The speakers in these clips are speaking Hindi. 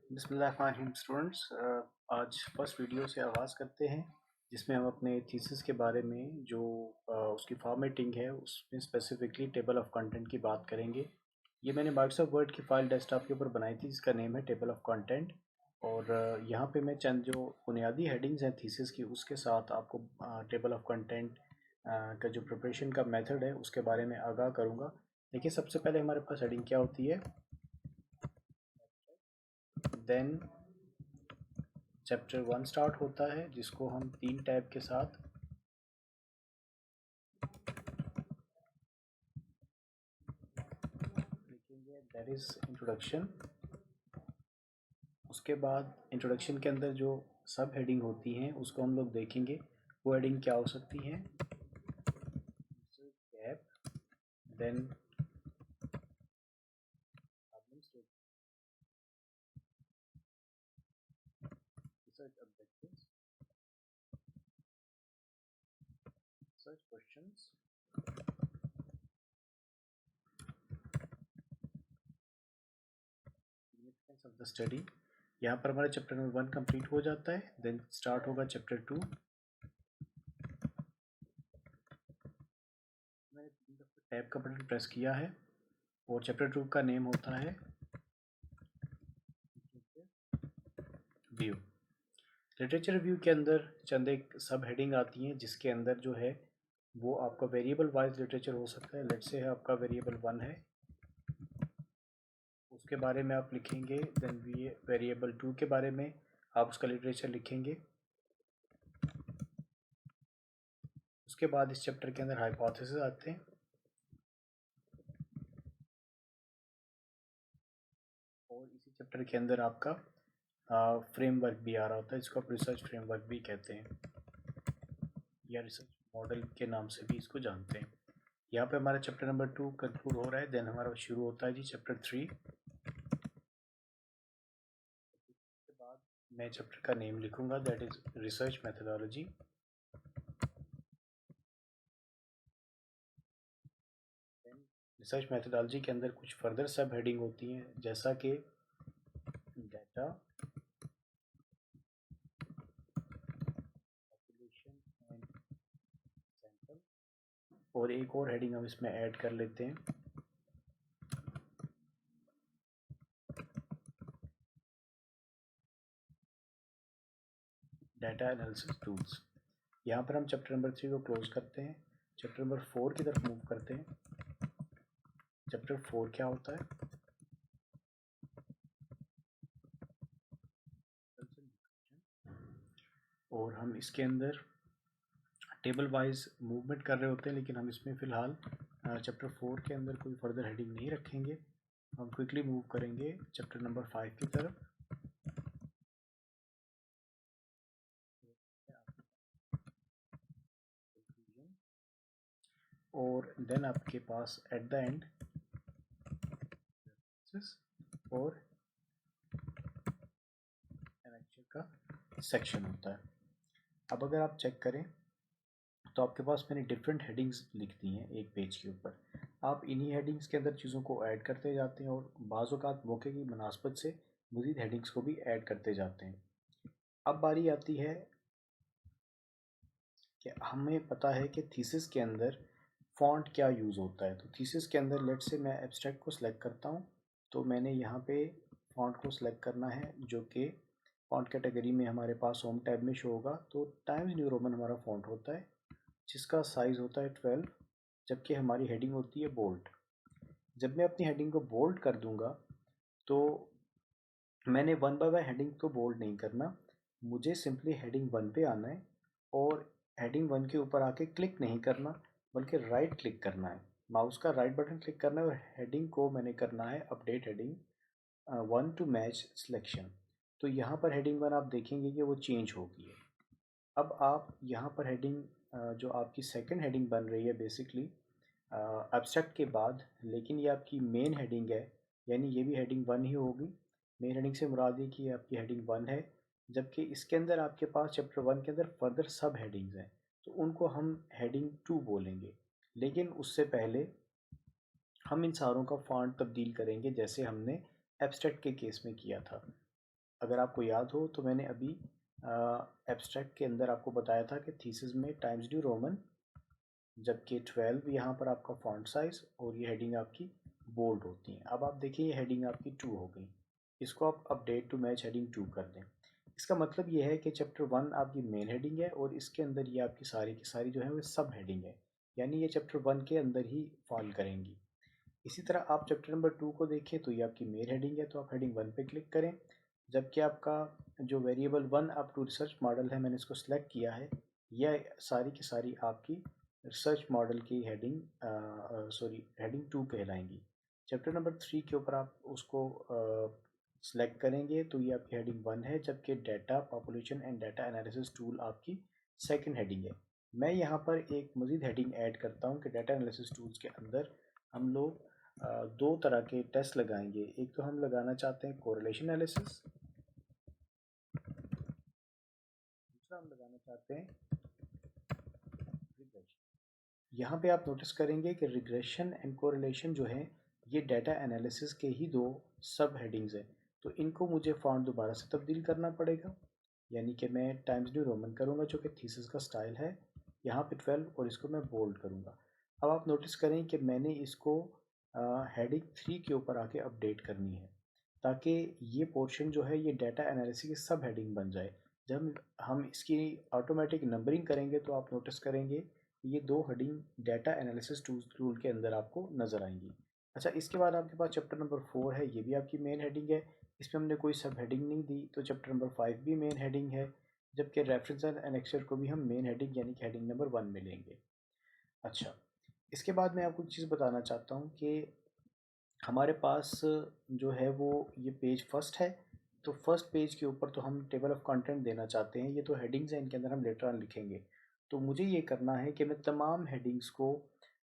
बिस्मिल्लाहिर्रहमानिर्रहीम स्टूडेंट्स, आज फर्स्ट वीडियो से आगाज़ करते हैं जिसमें हम अपने थीसिस के बारे में जो उसकी फॉर्मेटिंग है उसमें स्पेसिफिकली टेबल ऑफ कंटेंट की बात करेंगे। ये मैंने माइक्रोसॉफ्ट वर्ड की फ़ाइल डेस्कटॉप के ऊपर बनाई थी जिसका नेम है टेबल ऑफ कंटेंट। और यहाँ पे मैं चंद जो बुनियादी हेडिंग्स हैं थीसिस की उसके साथ आपको टेबल ऑफ कंटेंट का जो प्रिपरेशन का मेथड है उसके बारे में आगाह करूँगा। देखिए, सबसे पहले हमारे पास हेडिंग क्या होती है। देन चैप्टर 1 स्टार्ट होता है जिसको हम 3 टैब के साथ लिखेंगे, दैट इज़ इंट्रोडक्शन। उसके बाद इंट्रोडक्शन के अंदर जो सब हेडिंग होती हैं उसको हम लोग देखेंगे। वो हेडिंग क्या हो सकती हैं? Tab, then problem statement, research objectives, research questions, significance of the study. यहाँ पर हमारा चैप्टर नंबर 1 कंप्लीट हो जाता है। देन स्टार्ट होगा चैप्टर 2। मैंने 3 दफ़ा टैब का बटन प्रेस किया है और चैप्टर 2 का नेम होता है व्यू। लिटरेचर रिव्यू के अंदर चंद एक सब हेडिंग आती हैं जिसके अंदर जो है वो आपका वेरिएबल वाइज लिटरेचर हो सकता है। लेट्स से है आपका वेरिएबल 1 है, उसके बारे में आप लिखेंगे। देन वेरिएबल 2 के बारे में आप उसका लिटरेचर लिखेंगे। उसके बाद इस चैप्टर के अंदर हाइपोथेसिस आते हैं और इसी चैप्टर के अंदर आपका फ्रेमवर्क भी आ रहा होता है जिसको आप रिसर्च फ्रेमवर्क भी कहते हैं या रिसर्च मॉडल के नाम से भी इसको जानते हैं। यहाँ पे हमारा चैप्टर नंबर 2 कंक्लूड हो रहा है। देन हमारा शुरू होता है जी चैप्टर 3। के बाद मैं चैप्टर का नेम लिखूंगा, that is research methodology. Research methodology के अंदर कुछ फर्दर सब हेडिंग होती हैं जैसा कि डाटा, पॉपुलेशन एंड सैंपल, और एक और हेडिंग हम इसमें ऐड कर लेते हैं, डाटा एनालिसिस टूल्स। यहाँ पर हम चैप्टर नंबर 3 को क्लोज करते हैं। चैप्टर नंबर 4 की तरफ मूव करते हैं। चैप्टर 4 क्या होता है? और हम इसके अंदर टेबल वाइज मूवमेंट कर रहे होते हैं, लेकिन हम इसमें फ़िलहाल चैप्टर 4 के अंदर कोई फर्दर हेडिंग नहीं रखेंगे। हम क्विकली मूव करेंगे चैप्टर नंबर 5 की तरफ। और देन आपके पास एट द एंड और एनेक्चर का सेक्शन होता है। अब अगर आप चेक करें तो आपके पास मैंने डिफरेंट हेडिंग्स लिख दी हैं एक पेज के ऊपर। आप इन्हीं हेडिंग्स के अंदर चीज़ों को ऐड करते जाते हैं और बाज़ औक़ात मौके की मुनासबत से मज़ीद हेडिंग्स को भी ऐड करते जाते हैं। अब बारी आती है कि हमें पता है कि थीसिस के अंदर फ़ॉन्ट क्या यूज़ होता है। तो थीसिस के अंदर लेट्स से मैं एब्स्ट्रैक्ट को सिलेक्ट करता हूँ, तो मैंने यहाँ पे फ़ॉन्ट को सिलेक्ट करना है जो कि फ़ॉन्ट कैटेगरी में हमारे पास होम टैब में शो होगा। तो टाइम्स न्यू रोमन हमारा फ़ॉन्ट होता है जिसका साइज़ होता है 12, जबकि हमारी हेडिंग होती है बोल्ड। जब मैं अपनी हेडिंग को बोल्ड कर दूंगा तो मैंने वन बाय वन हेडिंग तो बोल्ड नहीं करना, मुझे सिंपली हेडिंग 1 पे आना है और हेडिंग 1 के ऊपर आके क्लिक नहीं करना बल्कि राइट क्लिक करना है। माउस का राइट बटन क्लिक करना है और हेडिंग को मैंने करना है update heading 1 to match selection. तो यहाँ पर हेडिंग 1 आप देखेंगे कि वो चेंज हो गई है। अब आप यहाँ पर हेडिंग जो आपकी सेकंड हेडिंग बन रही है बेसिकली एब्स्ट्रैक्ट के बाद, लेकिन ये आपकी मेन हेडिंग है, यानी ये भी हेडिंग 1 ही होगी। मेन हेडिंग से मुराद ये कि ये आपकी हेडिंग 1 है, जबकि इसके अंदर आपके पास चैप्टर 1 के अंदर फर्दर सब हेडिंग्स हैं तो उनको हम हेडिंग 2 बोलेंगे। लेकिन उससे पहले हम इन सारों का फ़ॉन्ट तब्दील करेंगे जैसे हमने एब्स्ट्रैक्ट के केस में किया था। अगर आपको याद हो तो मैंने अभी एब्स्ट्रैक्ट के अंदर आपको बताया था कि थीसिस में टाइम्स न्यू रोमन, जबकि 12 यहाँ पर आपका फॉन्ट साइज और ये हेडिंग आपकी बोल्ड होती हैं। अब आप देखिए ये हेडिंग आपकी 2 हो गई, इसको आप अपडेट टू मैच हेडिंग 2 कर दें। इसका मतलब ये है कि चैप्टर 1 आपकी मेन हेडिंग है और इसके अंदर ये आपकी सारी की सारी जो है वो सब हेडिंग है, यानी ये चैप्टर 1 के अंदर ही फॉल करेंगी। इसी तरह आप चैप्टर नंबर 2 को देखें तो ये आपकी मेन हेडिंग है, तो आप हेडिंग 1 पे क्लिक करें, जबकि आपका जो variable 1 up to research model है मैंने इसको सिलेक्ट किया है, यह सारी की सारी आपकी रिसर्च मॉडल की हेडिंग हेडिंग 2 कहलाएंगी। चैप्टर नंबर 3 के ऊपर आप उसको सिलेक्ट करेंगे तो ये आपकी हेडिंग 1 है, जबकि data population and data analysis tool आपकी सेकंड हेडिंग है। मैं यहाँ पर एक मज़ीद हेडिंग ऐड करता हूँ कि डाटा एनालिसिस टूल्स के अंदर हम लोग दो तरह के टेस्ट लगाएंगे। एक तो हम लगाना चाहते हैं कोरिलेशन एनालिसिस, दूसरा हम लगाना चाहते हैं रिग्रेशन। यहाँ पे आप नोटिस करेंगे कि रिग्रेशन एंड कोरिलेशन जो है ये डाटा एनालिसिस के ही दो सब हेडिंग्स हैं, तो इनको मुझे फॉन्ट दोबारा से तब्दील करना पड़ेगा, यानी कि मैं टाइम्स न्यू रोमन करूँगा जो कि थीसिस का स्टाइल है, यहाँ पे 12 और इसको मैं बोल्ड करूँगा। अब आप नोटिस करें कि मैंने इसको हेडिंग 3 के ऊपर आके अपडेट करनी है, ताकि ये पोर्शन जो है ये डाटा एनालिसिस की सब हेडिंग बन जाए। जब हम इसकी ऑटोमेटिक नंबरिंग करेंगे तो आप नोटिस करेंगे ये दो हेडिंग डाटा एनालिसिस टूल के अंदर आपको नज़र आएंगी। अच्छा, इसके बाद आपके पास चैप्टर नंबर 4 है, ये भी आपकी मेन हेडिंग है, इसमें हमने कोई सब हेडिंग नहीं दी, तो चैप्टर नंबर 5 भी मेन हेडिंग है, जबकि रेफरेंस एंड एनेक्सर को भी हम मेन हेडिंग यानी कि हेडिंग नंबर 1 में लेंगे। अच्छा, इसके बाद मैं आपको एक चीज़ बताना चाहता हूँ कि हमारे पास जो है वो ये पेज फर्स्ट है, तो फर्स्ट पेज के ऊपर तो हम टेबल ऑफ कंटेंट देना चाहते हैं, ये तो हेडिंग्स हैं, इनके अंदर हम लेटर ऑन लिखेंगे। तो मुझे ये करना है कि मैं तमाम हेडिंग्स को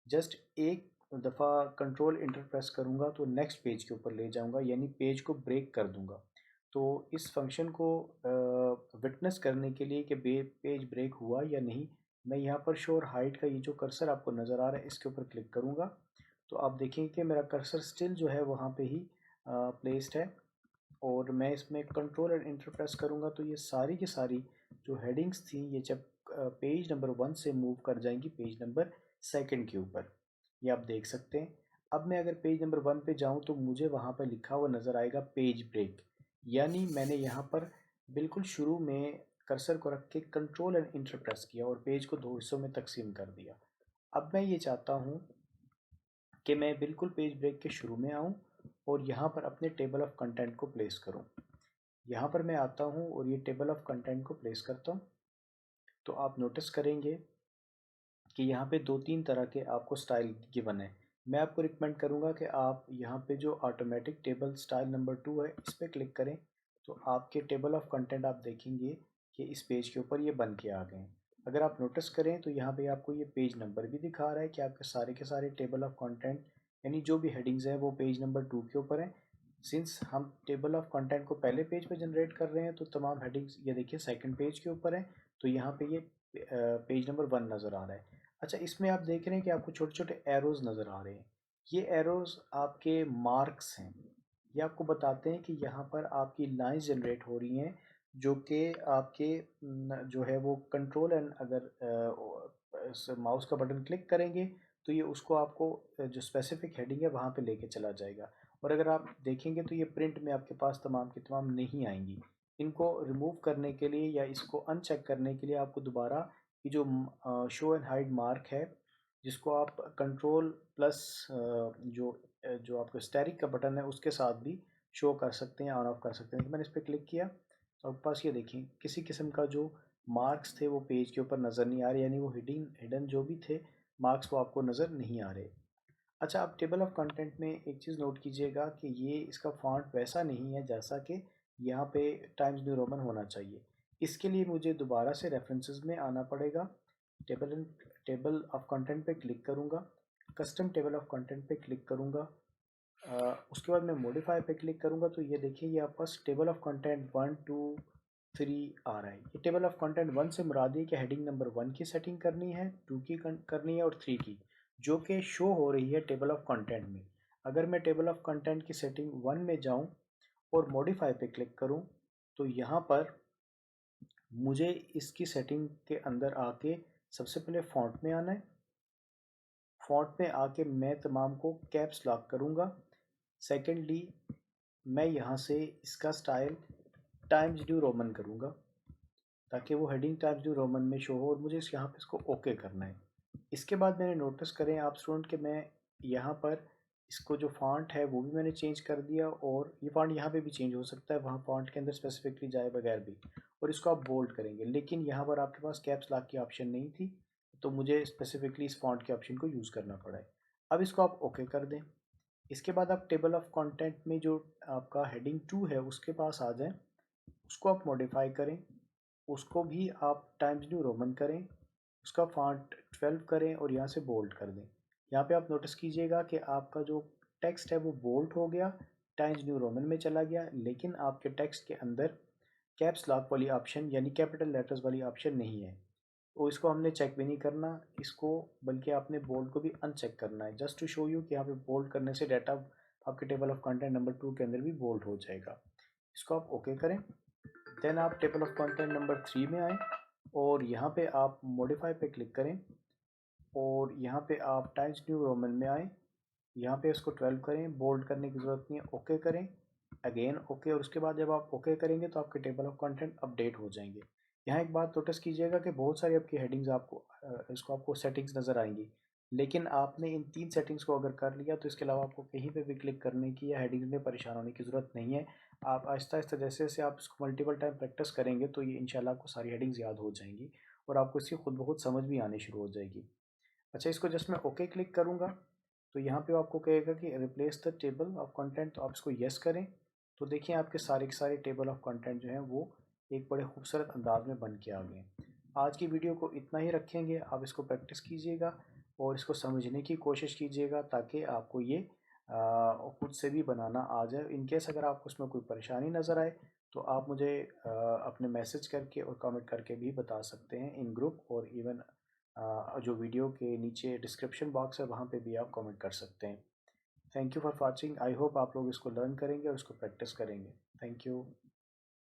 जस्ट एक दफ़ा कंट्रोल इंटर प्रेस करूँगा तो नेक्स्ट पेज के ऊपर ले जाऊँगा, यानी पेज को ब्रेक कर दूँगा। तो इस फंक्शन को विटनेस करने के लिए कि पेज ब्रेक हुआ या नहीं, मैं यहाँ पर शो और हाइड का ये जो कर्सर आपको नज़र आ रहा है इसके ऊपर क्लिक करूँगा, तो आप देखेंगे कि मेरा कर्सर स्टिल जो है वहाँ पे ही प्लेस्ड है, और मैं इसमें कंट्रोल एंड इंटर प्रेस करूँगा तो ये सारी की सारी जो हेडिंग्स थी ये जब पेज नंबर 1 से मूव कर जाएंगी पेज नंबर 2 के ऊपर, ये आप देख सकते हैं। अब मैं अगर पेज नंबर 1 पे जाऊँ तो मुझे वहाँ पर लिखा हुआ नज़र आएगा पेज ब्रेक, यानी मैंने यहाँ पर बिल्कुल शुरू में कर्सर को रख के कंट्रोल एंड इंटर प्रेस किया और पेज को दो हिस्सों में तकसीम कर दिया। अब मैं ये चाहता हूँ कि मैं बिल्कुल पेज ब्रेक के शुरू में आऊँ और यहाँ पर अपने टेबल ऑफ कंटेंट को प्लेस करूँ। यहाँ पर मैं आता हूँ और ये टेबल ऑफ कंटेंट को प्लेस करता हूँ, तो आप नोटिस करेंगे कि यहाँ पे दो तीन तरह के आपको स्टाइल गिवन है। मैं आपको रिकमेंड करूँगा कि आप यहाँ पे जो ऑटोमेटिक टेबल स्टाइल नंबर 2 है इस पर क्लिक करें, तो आपके टेबल ऑफ कंटेंट आप देखेंगे कि इस पेज के ऊपर ये बन के आ गए हैं। अगर आप नोटिस करें तो यहाँ पे आपको ये पेज नंबर भी दिखा रहा है कि आपके सारे के सारे टेबल ऑफ कंटेंट यानी जो भी हेडिंग्स हैं वो पेज नंबर 2 के ऊपर हैं। सिंस हम टेबल ऑफ कंटेंट को पहले पेज पे जनरेट कर रहे हैं तो तमाम हेडिंग्स ये देखिए सेकंड पेज के ऊपर है, तो यहाँ पे ये पेज नंबर 1 नज़र आ रहा है। अच्छा, इसमें आप देख रहे हैं कि आपको छोटे छोटे एरोज़ नज़र आ रहे हैं, ये एरोज़ आपके मार्क्स हैं, ये आपको बताते हैं कि यहाँ पर आपकी लाइंस जनरेट हो रही हैं जो कि आपके जो है वो कंट्रोल एंड अगर माउस का बटन क्लिक करेंगे तो ये उसको आपको जो स्पेसिफिक हेडिंग है वहाँ पे लेके चला जाएगा, और अगर आप देखेंगे तो ये प्रिंट में आपके पास तमाम की तमाम नहीं आएंगी। इनको रिमूव करने के लिए या इसको अनचेक करने के लिए आपको दोबारा ये जो शो एंड हाइड मार्क है जिसको आप कंट्रोल प्लस जो आपका स्टैरिक का बटन है उसके साथ भी शो कर सकते हैं, ऑन ऑफ कर सकते हैं। तो मैंने इस पर क्लिक किया तो आपके पास ये देखिए किसी किस्म का जो मार्क्स थे वो पेज के ऊपर नज़र नहीं आ रहे, यानी वो हिडन जो भी थे मार्क्स वो आपको नज़र नहीं आ रहे। अच्छा, आप टेबल ऑफ कंटेंट में एक चीज़ नोट कीजिएगा कि ये इसका फॉन्ट वैसा नहीं है जैसा कि यहाँ पे टाइम्स न्यू रोमन होना चाहिए। इसके लिए मुझे दोबारा से रेफरेंसेस में आना पड़ेगा, टेबल ऑफ कंटेंट पे क्लिक करूँगा, कस्टम टेबल ऑफ कंटेंट पे क्लिक करूँगा, उसके बाद मैं मॉडिफाई पे क्लिक करूँगा तो ये देखिए ये आपके पास टेबल ऑफ कंटेंट 1 2 3 आ रहा है। ये टेबल ऑफ कंटेंट 1 से मुराद है कि हेडिंग नंबर 1 की सेटिंग करनी है, 2 की करनी है और 3 की, जो कि शो हो रही है टेबल ऑफ कंटेंट में। अगर मैं टेबल ऑफ कंटेंट की सेटिंग 1 में जाऊँ और मॉडिफाई पे क्लिक करूँ तो यहाँ पर मुझे इसकी सेटिंग के अंदर आके सबसे पहले फ़ॉन्ट में आना है। फ़ॉन्ट में आके मैं तमाम को कैप्स लॉक करूँगा। सेकेंडली मैं यहाँ से इसका स्टाइल टाइम्स न्यू रोमन करूँगा ताकि वो हेडिंग टाइम्स न्यू रोमन में शो हो, और मुझे यहाँ पे इसको ओके करना है। इसके बाद मैंने नोटिस करें आप स्टूडेंट कि मैं यहाँ पर इसको जो फ़ॉन्ट है वो भी मैंने चेंज कर दिया, और ये फ़ॉन्ट यहाँ पे भी चेंज हो सकता है, वहाँ फ़ॉन्ट के अंदर स्पेसिफिकली जाए बगैर भी। और इसको आप बोल्ड करेंगे, लेकिन यहाँ पर आपके पास कैप्स लॉक की ऑप्शन नहीं थी, तो मुझे स्पेसिफिकली इस फ़ॉन्ट के ऑप्शन को यूज़ करना पड़ा है। अब इसको आप ओके कर दें। इसके बाद आप टेबल ऑफ कंटेंट में जो आपका हेडिंग 2 है उसके पास आ जाएं, उसको आप मॉडिफाई करें, उसको भी आप टाइम्स न्यू रोमन करें, उसका फॉन्ट 12 करें और यहाँ से बोल्ड कर दें। यहाँ पे आप नोटिस कीजिएगा कि आपका जो टेक्स्ट है वो बोल्ड हो गया, टाइम्स न्यू रोमन में चला गया, लेकिन आपके टेक्स्ट के अंदर कैप्स लॉक वाली ऑप्शन यानी कैपिटल लेटर्स वाली ऑप्शन नहीं है। तो इसको हमने चेक भी नहीं करना इसको, बल्कि आपने बोल्ड को भी अनचेक करना है, जस्ट टू शो यू कि यहाँ पे बोल्ड करने से डाटा आपके टेबल ऑफ कंटेंट नंबर 2 के अंदर भी बोल्ड हो जाएगा। इसको आप ओके करें। देन आप टेबल ऑफ कंटेंट नंबर 3 में आएँ और यहाँ पे आप मॉडिफाई पे क्लिक करें, और यहाँ पे आप टाइम्स न्यू रोमन में आएँ, यहाँ पे इसको 12 करें, बोल्ड करने की ज़रूरत नहीं है, ओके करें, अगेन ओके, और उसके बाद जब आप ओके करेंगे तो आपके टेबल ऑफ कंटेंट अपडेट हो जाएंगे। यहाँ एक बात नोटिस कीजिएगा कि बहुत सारी आपकी हेडिंग्स आपको इसको आपको सेटिंग्स नज़र आएंगी, लेकिन आपने इन 3 सेटिंग्स को अगर कर लिया तो इसके अलावा आपको कहीं पे भी क्लिक करने की या हेडिंग्स में परेशान होने की ज़रूरत नहीं है। आप आहिस्ता आहिस्ता जैसे जैसे आप इसको मल्टीपल टाइम प्रैक्टिस करेंगे तो ये इंशाल्लाह आपको सारी हेडिंग्स याद हो जाएंगी और आपको इसकी खुद ब खुद समझ भी आनी शुरू हो जाएगी। अच्छा, इसको जस्ट मैं ओके क्लिक करूँगा तो यहाँ पे आपको कहेगा कि replace the table of content, तो आप इसको यस करें। तो देखिए आपके सारे के सारे टेबल ऑफ कंटेंट जो हैं वो एक बड़े खूबसूरत अंदाज में बन के आ गए। आज की वीडियो को इतना ही रखेंगे, आप इसको प्रैक्टिस कीजिएगा और इसको समझने की कोशिश कीजिएगा ताकि आपको ये खुद से भी बनाना आ जाए। इन केस अगर आपको उसमें कोई परेशानी नज़र आए तो आप मुझे अपने मैसेज करके और कमेंट करके भी बता सकते हैं इन ग्रुप, और इवन जो वीडियो के नीचे डिस्क्रिप्शन बॉक्स है वहाँ पे भी आप कमेंट कर सकते हैं। Thank you for watching. I hope आप लोग इसको लर्न करेंगे और इसको प्रैक्टिस करेंगे। Thank you.